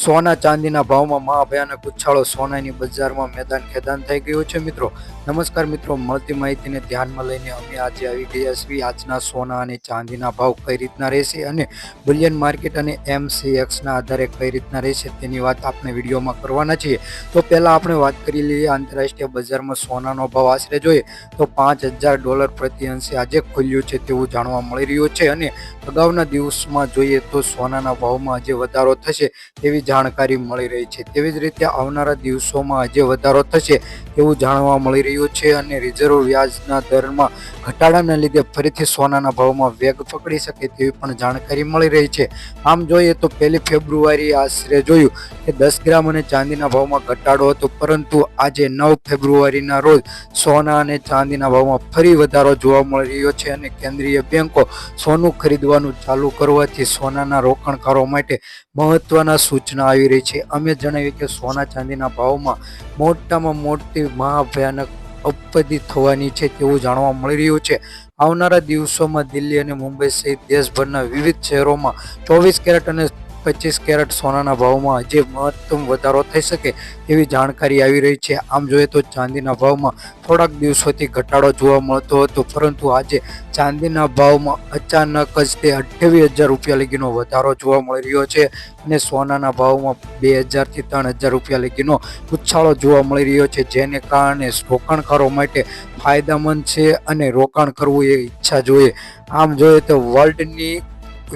સોના ચાંદીના ભાવમાં મહાભયાનક ઉછાળો સોનાની બજારમાં મેદાન ખેદાન થઈ ગયું છે મિત્રો. નમસ્કાર મિત્રો, મળતી માહિતીને ધ્યાનમાં લઈને અમે આજે આવી ગયા છીએ. આજના સોના અને ચાંદીના ભાવ કઈ રીતના રહેશે અને બુલિયન માર્કેટ અને MCXના આધારે કઈ રીતના રહેશે તેની વાત આપણે વિડીયોમાં કરવાના છીએ. તો પહેલાં આપણે વાત કરી લઈએ આંતરરાષ્ટ્રીય બજારમાં સોનાનો ભાવ આશરે જોઈએ તો $5,000 પ્રતિ અંશે આજે ખુલ્યું છે તેવું જાણવા મળી રહ્યું છે. અને અગાઉના દિવસમાં જોઈએ તો સોનાના ભાવમાં આજે વધારો થશે તેવી જાણકારી મળી રહી છે. તેવી જ રીતે આવનારા દિવસોમાં આજે વધારો થશે તેવું જાણવા મળી રહ્યું છે. અને રિઝર્વ વ્યાજના દરમાં ઘટાડાના લીધે ફરીથી સોનાના ભાવમાં વેગ પકડી શકે તેવી પણ જાણકારી મળી રહી છે. આમ જોઈએ તો 1 ફેબ્રુઆરી આશરે જોયું કે 10 ગ્રામ અને ચાંદીના ભાવમાં ઘટાડો હતો, પરંતુ આજે 9 ફેબ્રુઆરીના રોજ સોના અને ચાંદીના ભાવમાં ફરી વધારો જોવા મળી રહ્યો છે. અને કેન્દ્રીય બેન્કો સોનું ખરીદવાનું ચાલુ કરવાથી સોનાના રોકાણકારો માટે મહત્વના સૂચના આવી રહી છે. અમે જણાવ્યું કે સોના ચાંદીના ભાવમાં મોટામાં મોટી મહાભયાનક ઉપદ્રવ થવાની છે તેવું જાણવા મળી રહ્યું છે. આવનારા દિવસોમાં દિલ્હી અને મુંબઈ સહિત દેશભરના વિવિધ શહેરોમાં 24 કેરેટ અને 25 કેરેટ સોનાના ભાવમાં આજે મહત્તમ વધારો થઈ શકે તેવી જાણકારી આવી રહી છે. આમ જોઈએ તો ચાંદીના ભાવમાં થોડાક દિવસોથી ઘટાડો જોવા મળતો હતો, પરંતુ આજે ચાંદીના ભાવમાં અચાનક જ તે $28,000 લગીનો વધારો જોવા મળી રહ્યો છે. અને સોનાના ભાવમાં $2,000 થી $3,000 લગીનો ઉછાળો જોવા મળી રહ્યો છે, જેને કારણે રોકાણકારો માટે ફાયદામંદ છે અને રોકાણ કરવું એ ઈચ્છા જોઈએ. આમ જોઈએ તો વર્લ્ડની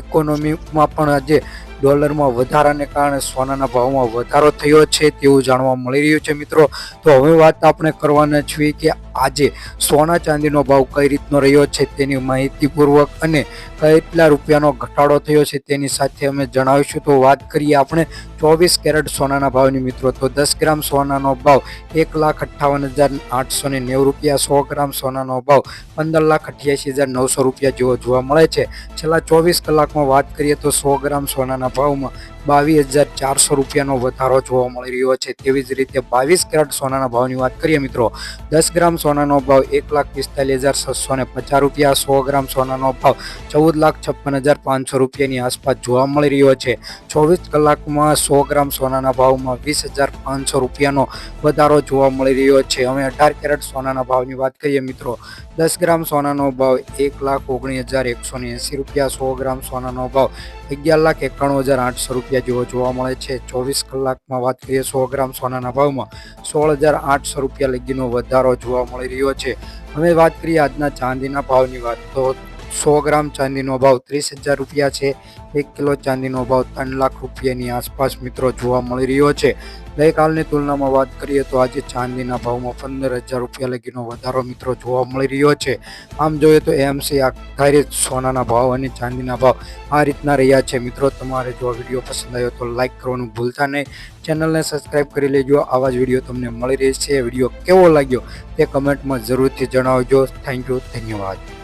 ઇકોનોમીમાં પણ આજે ડોલરમાં વધારાને કારણે સોનાના ભાવમાં વધારો થયો છે તેવું જાણવા મળી રહ્યું છે મિત્રો. તો હવે વાત આપણે કરવાના છીએ કે આજે સોના ચાંદીનો ભાવ કઈ રીતનો રહ્યો છે તેની માહિતીપૂર્વક અને કેટલા રૂપિયાનો ઘટાડો થયો છે તેની સાથે અમે જણાવીશું. તો વાત કરીએ આપણે 24 કેરેટ સોનાના ભાવની મિત્રો. તો 10 ગ્રામ સોનાનો ભાવ $1,58,890, 100 ગ્રામ સોનાનો ભાવ $15,88,900 જેવો જોવા મળે છે. છેલ્લા 24 કલાકમાં વાત કરીએ તો 100 ગ્રામ સોનાના ભાવમાં $22,400નો વધારો જોવા મળી રહ્યો છે. તેવી જ રીતે 22 કેરેટ સોનાના ભાવની વાત કરીએ મિત્રો. 10 ગ્રામ સોનાનો ભાવ $1,45,650, 100 ગ્રામ સોનાનો ભાવ $14,56,500ની આસપાસ જોવા મળી રહ્યો છે. 24 કલાકમાં 100 ગ્રામ સોનાના ભાવમાં $20,500નો વધારો જોવા મળી રહ્યો છે. હવે 18 કેરેટ સોનાના ભાવની વાત કરીએ મિત્રો. 10 ગ્રામ સોનાનો ભાવ $1,19,180, 100 ગ્રામ સોનાનો ભાવ $11,91,800 જેવો જોવા મળે છે. 24 કલાકમાં વાત કરીએ 100 ગ્રામ સોનાના ભાવમાં $16,800 લગીનો વધારો જોવા મળી રહ્યો છે. હવે વાત કરીએ આજના ચાંદીના ભાવની વાત. તો 100 ગ્રામ ચાંદીનો ભાવ $30,000 છે. 1 કિલો ચાંદીનો ભાવ $3,00,000ની આસપાસ મિત્રો જોવા મળી રહ્યો છે. ગઈકાલની તુલનામાં વાત કરીએ તો આજે ચાંદીના ભાવમાં $15,000 લગીનો વધારો મિત્રો જોવા મળી રહ્યો છે. આમ જોઈએ તો AMC આધારિત સોનાના ભાવ અને ચાંદીના ભાવ આ રીતના રહ્યા છે મિત્રો. તમારે જો આ વિડીયો પસંદ આવ્યો તો લાઇક કરવાનું ભૂલતા નહીં, ચેનલને સબસ્ક્રાઈબ કરી લેજો. આવા જ વિડીયો તમને મળી રહેશે. વિડીયો કેવો લાગ્યો તે કમેન્ટમાં જરૂરથી જણાવજો. થેન્ક યુ, ધન્યવાદ.